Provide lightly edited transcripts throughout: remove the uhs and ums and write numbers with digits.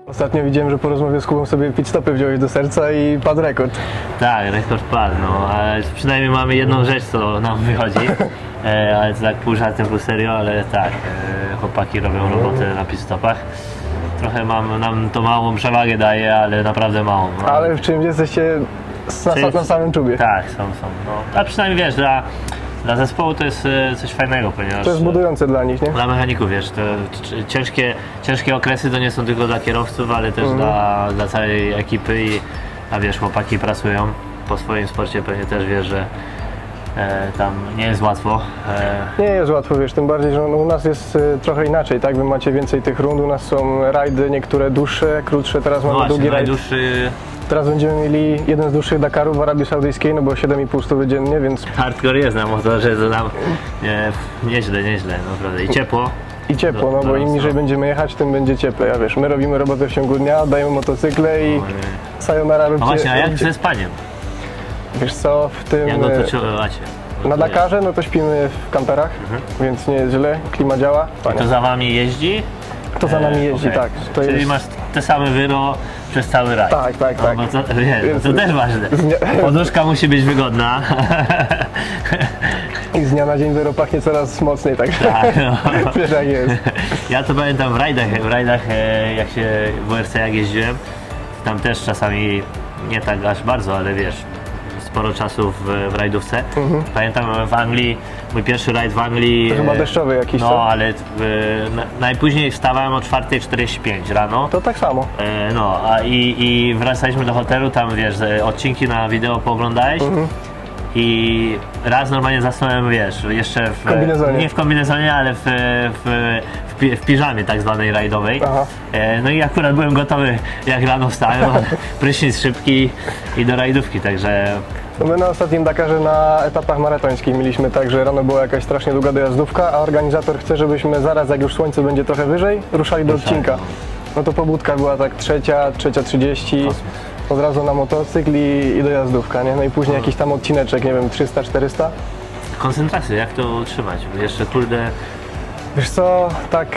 Ostatnio widziałem, że po rozmowie z Kubą sobie pit stopy wziąłeś do serca i padł rekord. Tak, rekord padł, no, ale przynajmniej mamy jedną rzecz, co nam wychodzi. Ale to tak pół żartem, pół serio, ale tak, chłopaki robią robotę na pit stopach. Trochę nam to małą przewagę daje, ale naprawdę małą. No. Ale w czymś jesteście na samym czubie. Tak, są. No. A przynajmniej wiesz, dla zespołu to jest coś fajnego, ponieważ To jest budujące dla nich, nie? dla mechaników, wiesz, to ciężkie okresy to nie są tylko dla kierowców, ale też dla całej ekipy a wiesz, chłopaki pracują po swoim sporcie, pewnie też wiesz, że tam nie jest łatwo. Nie jest łatwo, wiesz, tym bardziej, że u nas jest trochę inaczej, tak? Wy macie więcej tych rund, u nas są rajdy, niektóre dłuższe, krótsze, teraz mamy długi rajd. Najdłuższy Teraz będziemy mieli jeden z dłuższych Dakarów w Arabii Saudyjskiej, no bo 7,5 stówy dziennie, więc hardcore jest na motorze, to tam nieźle, naprawdę. I ciepło. i ciepło, no bo im niżej będziemy jechać, tym będzie cieplej, a wiesz, my robimy robotę w ciągu dnia, dajemy motocykle i sayonara No właśnie, a jak róbcie. ze spaniem? Wiesz co, w tym... Jak go to czuwacie? Na Dakarze, no to śpimy w kamperach, więc nie jest źle, klima działa. I to za wami jeździ? To za nami jeździ, Okej. tak. To Czyli jest... masz te same wyro przez cały rajd. Tak. No, bo to, Więc- to też ważne. Poduszka musi być wygodna. I z dnia na dzień wyro pachnie coraz mocniej, także Tak, no. wiesz jak jest. Ja to pamiętam w rajdach jak się w WRC jak jeździłem, tam też czasami nie tak aż bardzo, ale wiesz, sporo czasu w rajdówce. Pamiętam w Anglii, mój pierwszy rajd w Anglii. To chyba deszczowy jakiś, No, co? ale najpóźniej wstawałem o 4:45 rano. To tak samo. No, i wracaliśmy do hotelu, tam wiesz, odcinki na wideo pooglądałeś. I raz normalnie zasnąłem, wiesz, jeszcze w kombinezonie. nie w kombinezonie, ale w piżamie tak zwanej rajdowej. Aha. No i akurat byłem gotowy, jak rano wstałem, ale prysznic szybki i do rajdówki, także No my na ostatnim Dakarze na etapach maratońskich mieliśmy tak, że rano była jakaś strasznie długa dojazdówka, a organizator chce, żebyśmy zaraz, jak już słońce będzie trochę wyżej, ruszali do odcinka. No to pobudka była tak 3:30, od razu na motocykl i dojazdówka, nie? No i później jakiś tam odcineczek, nie wiem, 300-400. koncentracja, jak to utrzymać? Jeszcze kurde, Wiesz co, tak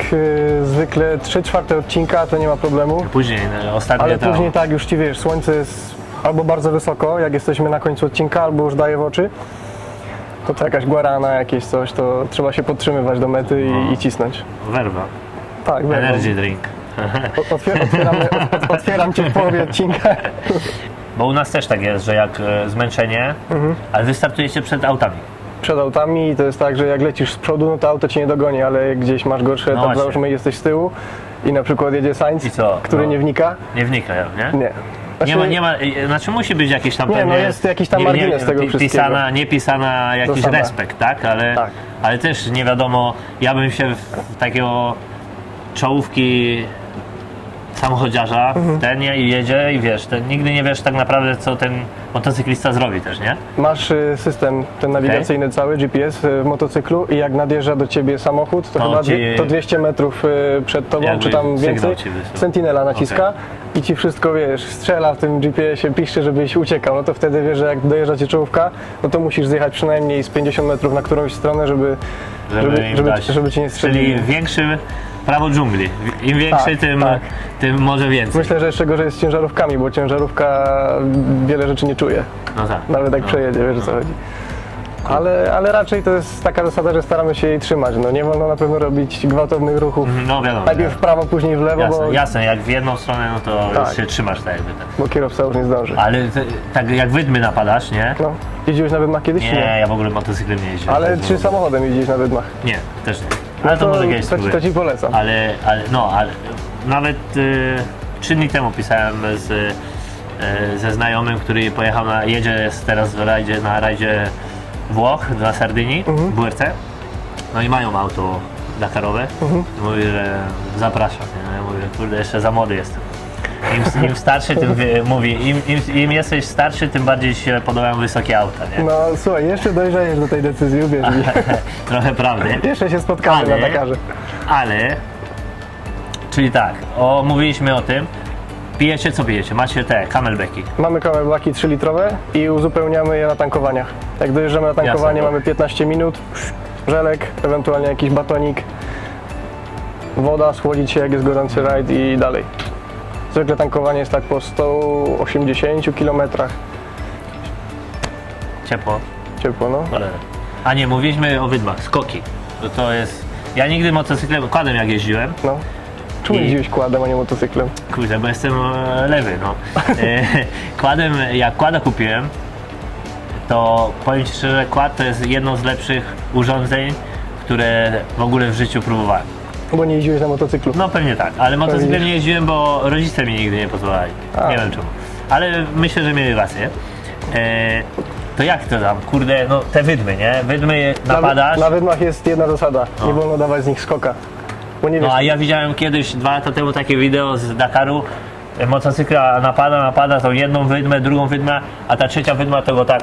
zwykle 3/4 odcinka to nie ma problemu, później, ostatnie ale to później tak już ci wiesz, słońce jest albo bardzo wysoko, jak jesteśmy na końcu odcinka, albo już daje w oczy. To jakaś guarana, jakieś coś, to trzeba się podtrzymywać do mety i cisnąć. werwa, Tak, energy drink. Otwieram cię w połowie odcinka. Bo u nas też tak jest, że jak zmęczenie, ale wy startujecie przed autami. Przed autami i to jest tak, że jak lecisz z przodu, no to auto cię nie dogoni, ale jak gdzieś masz gorszy etap, właśnie. załóżmy jesteś z tyłu i na przykład jedzie Sainz, I co? który No. nie wnika, Nie wnika, nie? nie. Nie ma, znaczy musi być jakiś tam Nie, pewnie, no jest jakiś tam margines tego wszystkiego. Niepisana jakiś Zasada. respekt, tak? Tak. Ale też nie wiadomo, ja bym się w takiego czołówki samochodziarza i jedzie i wiesz, nigdy nie wiesz tak naprawdę, co ten motocyklista zrobi też, nie? Masz system ten nawigacyjny cały, GPS w motocyklu i jak nadjeżdża do ciebie samochód, to To chyba ci- to 200 metrów przed tobą, Jakby czy tam sygnał więcej, ci wysłał. sentinela naciska i ci wszystko, wiesz, strzela w tym GPS-ie, piszczy, żebyś uciekał, no to wtedy wiesz, że jak dojeżdża cię czołówka, no to musisz zjechać przynajmniej z 50 metrów na którąś stronę, żeby im dać. żeby cię nie strzelili. Czyli większy prawo dżungli. Im większy, Tak, tym, tak. tym może więcej. Myślę, że jeszcze gorzej jest z ciężarówkami, bo ciężarówka wiele rzeczy nie czuje, No tak. nawet jak przejedzie, wiesz o co chodzi. Ale raczej to jest taka zasada, że staramy się jej trzymać, no nie wolno na pewno robić gwałtownych ruchów. No wiadomo. Najpierw w prawo, później w lewo, Jasne, jak w jedną stronę, no to Tak. już się trzymasz tak jakby. Tak. bo kierowca już nie zdąży. Ale tak jak wydmy napadasz, nie? No, jeździłeś na wydmach kiedyś, czy Nie, nie? ja w ogóle motocyklem nie jeździłem. Ale tak, czy samochodem jeździłeś na wydmach? Nie, też nie. Ale to może kiedyś to spróbuję. ci polecam. Ale nawet 3 dni temu pisałem ze znajomym, który jedzie teraz na rajdzie Włoch, na Sardynii, w WRC. No i mają auto Dakarowe. Mówi, że zapraszam. Nie? Ja mówię, kurde, jeszcze za młody jestem. Im starszy, tym mówi, im jesteś starszy, tym bardziej się podobają wysokie auta, nie? No słuchaj, jeszcze dojrzejesz do tej decyzji, uwierz mi. Trochę prawdy. Jeszcze się spotkamy na Dakarze. Czyli tak, mówiliśmy o tym. Pijecie, co pijecie? Macie te camelbacki. Mamy camelbacki 3-litrowe i uzupełniamy je na tankowaniach. Jak dojeżdżamy na tankowanie, Jasne. mamy 15 minut, żelek, ewentualnie jakiś batonik, woda, schłodzić się jak jest gorący rajd i dalej. Zwykle tankowanie jest tak po 180 km. Ciepło. Ciepło, no. Cholera. A nie, mówiliśmy o wydmach, skoki. To jest... Ja nigdy motocyklem, kładem jak jeździłem, No. Czemu I- jeździłeś kładem, a nie motocyklem? kurde, bo jestem lewy, no. Kładem, jak kłada kupiłem, to powiem Ci szczerze, kład to jest jedno z lepszych urządzeń, które w ogóle w życiu próbowałem. Bo nie jeździłeś na motocyklu. No pewnie tak, ale motocyklem widzisz. nie jeździłem, bo rodzice mi nigdy nie pozwalali. A. Nie wiem czemu. Ale myślę, że mieli rację. To jak to tam? Kurde, no te wydmy, nie? Wydmy napadasz. Na wydmach jest jedna zasada. Nie wolno dawać z nich skoka. Bo nie wiesz, No a ja widziałem kiedyś, 2 lata temu takie wideo z Dakaru. Motocykla napada tą jedną wydmę, drugą wydmę, a ta trzecia wydma to go tak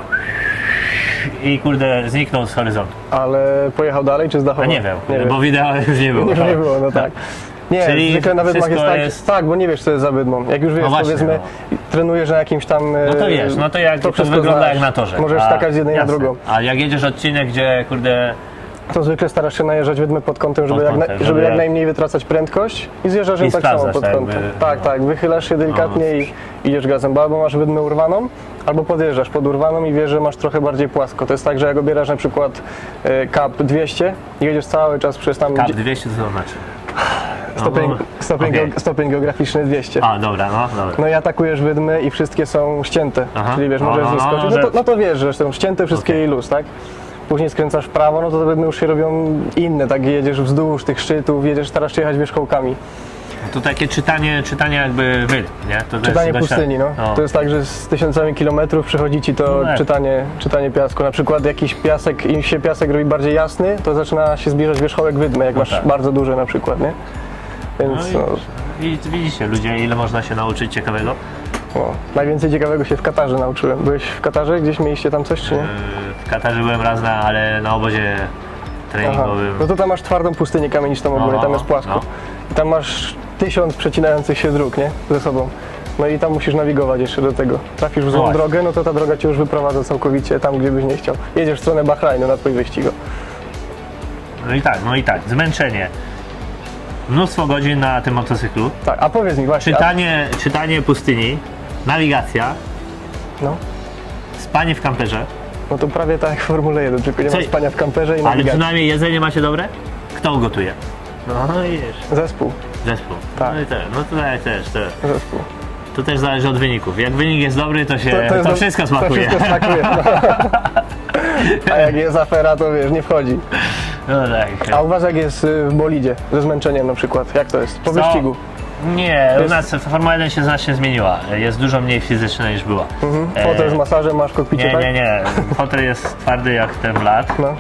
i kurde zniknął z horyzontu. ale pojechał dalej czy zdachował? A nie wiem, Nie bo wideo już nie było. Nie było, no tak. Nie, Czyli zwykle na wydmach jest wszystko tak, jest- tak, bo nie wiesz co jest za wydmą. Jak już wiesz, No właśnie, powiedzmy, trenujesz na jakimś tam... No to wiesz, no to jak to wszystko wygląda znasz. jak na torze. Możesz A, skakać z jednej na jasne. drugą. A jak jedziesz odcinek, gdzie kurde To zwykle starasz się najeżdżać wydmę pod kątem, żeby, Pod jak, kątem, żeby żeby jak jak- najmniej wytracać prędkość i zjeżdżasz ją I tak samo sprawdzasz, pod tak kątem. jakby- Tak, tak, wychylasz się delikatnie i idziesz gazem, bo albo masz wydmę urwaną, albo podjeżdżasz pod urwaną i wiesz, że masz trochę bardziej płasko. To jest tak, że jak obierasz na przykład Cup 200 i jedziesz cały czas przez tam Kap 200 to znaczy. Okej. stopień geograficzny 200. A dobra, no dobra. No i atakujesz wydmy i wszystkie są ścięte, Aha. czyli wiesz, No, możesz no, z nich no, skoczyć, no, no, to, że- no to wiesz, że są ścięte wszystkie Okej. i luz, tak? Później skręcasz w prawo, no to te wydmy już się robią inne, tak jedziesz wzdłuż tych szczytów, starasz się jechać wierzchołkami. To takie czytanie jakby wydm, nie? To też Czytanie dość- pustyni, no. To jest tak, że z tysiącami kilometrów przychodzi ci to No tak. czytanie piasku. Na przykład jakiś piasek, im się piasek robi bardziej jasny, to zaczyna się zbliżać wierzchołek wydmy, jak masz tak. bardzo duży na przykład, nie? Więc No i widzicie ludzie, ile można się nauczyć ciekawego. najwięcej ciekawego się w Katarze nauczyłem. Byłeś w Katarze? Gdzieś mieliście tam coś, czy nie? W Katarze byłem raz ale na obozie Aha. treningowym. No to tam masz twardą pustynię kamienistą ogólnie, tam jest płasko. no. I tam masz 1000 przecinających się dróg, nie? Ze sobą. No i tam musisz nawigować jeszcze do tego. Trafisz w złą właśnie. drogę, no to ta droga cię już wyprowadza całkowicie tam, gdzie byś nie chciał. Jedziesz w stronę Bahrajnu na twój wyścig. No i tak, zmęczenie. Mnóstwo godzin na tym motocyklu. Tak, a powiedz mi właśnie, Czytanie pustyni, nawigacja, no, spanie w kamperze, no to prawie tak jak w Formule 1, tylko nie ma Co- spania w kamperze i ale nawigacji. przynajmniej jedzenie macie dobre? Kto gotuje? No i wiesz, Zespół, zespół. Tak. No i no tutaj też. zespół. To też zależy od wyników. Jak wynik jest dobry, to jest do- wszystko To smakuje. wszystko smakuje. A jak jest afera, to wiesz, nie wchodzi. No tak. A u was jak jest w bolidzie, ze zmęczeniem na przykład, jak to jest? Po Co? wyścigu. Nie, u Jest- nas Formuła 1 się znacznie zmieniła. Jest dużo mniej fizyczna niż była. Fotel z masażem masz w kokpicie, Nie, tak? nie. Fotel jest twardy jak ten blat, No.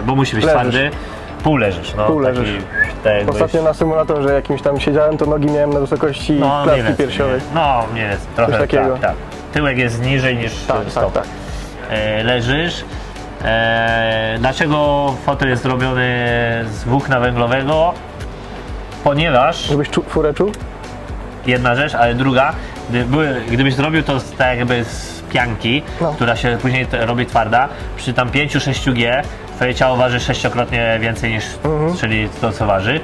bo musi być Leżysz. twardy. Pół leżysz. No, Pół taki, leżysz. tak jakbyś- Ostatnio na symulatorze jakimś tam siedziałem, to nogi miałem na wysokości mniej klatki więcej, piersiowej. No, mniej więcej. Trochę Coś takiego. tak. Tyłek jest niżej niż Tak, stop. tak, tak. Leżysz. Dlaczego fotel jest zrobiony z włókna węglowego? Ponieważ Żebyś furę czuł? jedna rzecz, ale druga, gdybyś zrobił to tak jakby z pianki, No. która się później robi twarda, przy tam 5-6 G twoje ciało waży 6-krotnie więcej niż czyli to co waży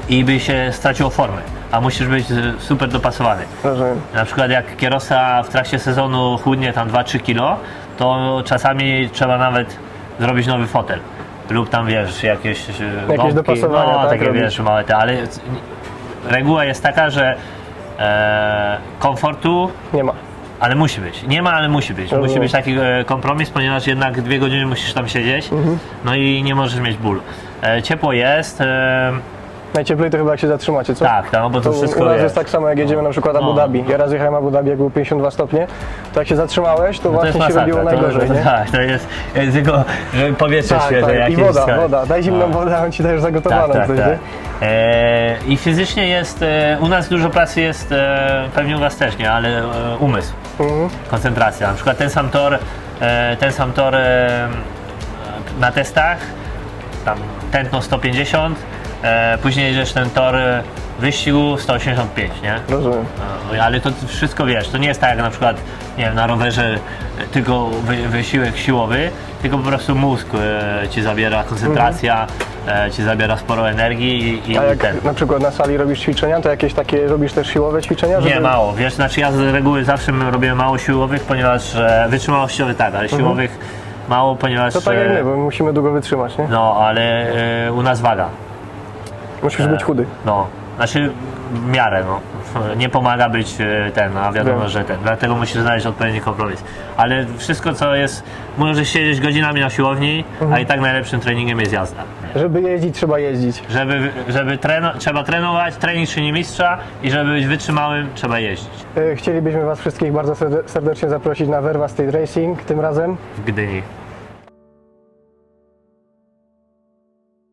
i by się straciło formę, a musisz być super dopasowany. Rozumiem. Na przykład jak kierowca w trakcie sezonu chudnie tam 2-3 kilo, to czasami trzeba nawet zrobić nowy fotel. Lub tam wiesz, jakieś gąbki, dopasowania, no, tak, takie robić. wiesz, małe te, ale reguła jest taka, że komfortu, Nie ma. ale musi być. Nie ma, ale musi być. Musi Rozumiem. być taki kompromis, ponieważ jednak 2 godziny musisz tam siedzieć, no i nie możesz mieć bólu. Ciepło jest, Najcieplej to chyba jak się zatrzymacie, co? tak, no bo to To wszystko u nas wiesz. jest tak samo jak jedziemy na przykład Abu No. Dhabi. Ja raz jechałem Abu Dhabi, jak było 52 stopnie, to jak się zatrzymałeś, to No to jest właśnie się masakra, robiło najgorzej, nie? Tak, to jest tylko, żeby powietrze Tak, świeże tak. I jakieś woda, skać. woda. Daj zimną No. wodę, a on ci dajesz zagotowaną Tak, coś, tak. nie? I fizycznie jest, u nas dużo pracy jest, pewnie u was też nie, ale umysł, koncentracja. Na przykład ten sam tor na testach, tam tętno 150, później jedziesz ten tor wyścigu 185, nie? Rozumiem. Ale to wszystko wiesz, to nie jest tak jak na przykład nie wiem, na rowerze tylko wysiłek siłowy, tylko po prostu mózg ci zabiera, koncentracja, ci zabiera sporo energii i A jak ten. na przykład na sali robisz ćwiczenia, to jakieś takie robisz też siłowe ćwiczenia? Nie, mało. Wiesz, znaczy ja z reguły zawsze robię mało siłowych, ponieważ wytrzymałościowych tak, ale siłowych mało, ponieważ... To tak jak my, bo musimy długo wytrzymać, nie? No, ale u nas waga. Musisz być chudy. No, znaczy w miarę, no. Nie pomaga być ten, a wiadomo, Wiem. że ten. Dlatego musisz znaleźć odpowiedni kompromis. Ale wszystko, co jest... Możesz siedzieć godzinami na siłowni, a i tak najlepszym treningiem jest jazda. Żeby jeździć, trzeba jeździć. Trzeba trenować, trening czyni mistrza i żeby być wytrzymałym, trzeba jeździć. Chcielibyśmy Was wszystkich bardzo serdecznie zaprosić na Verva State Racing tym razem. W Gdyni.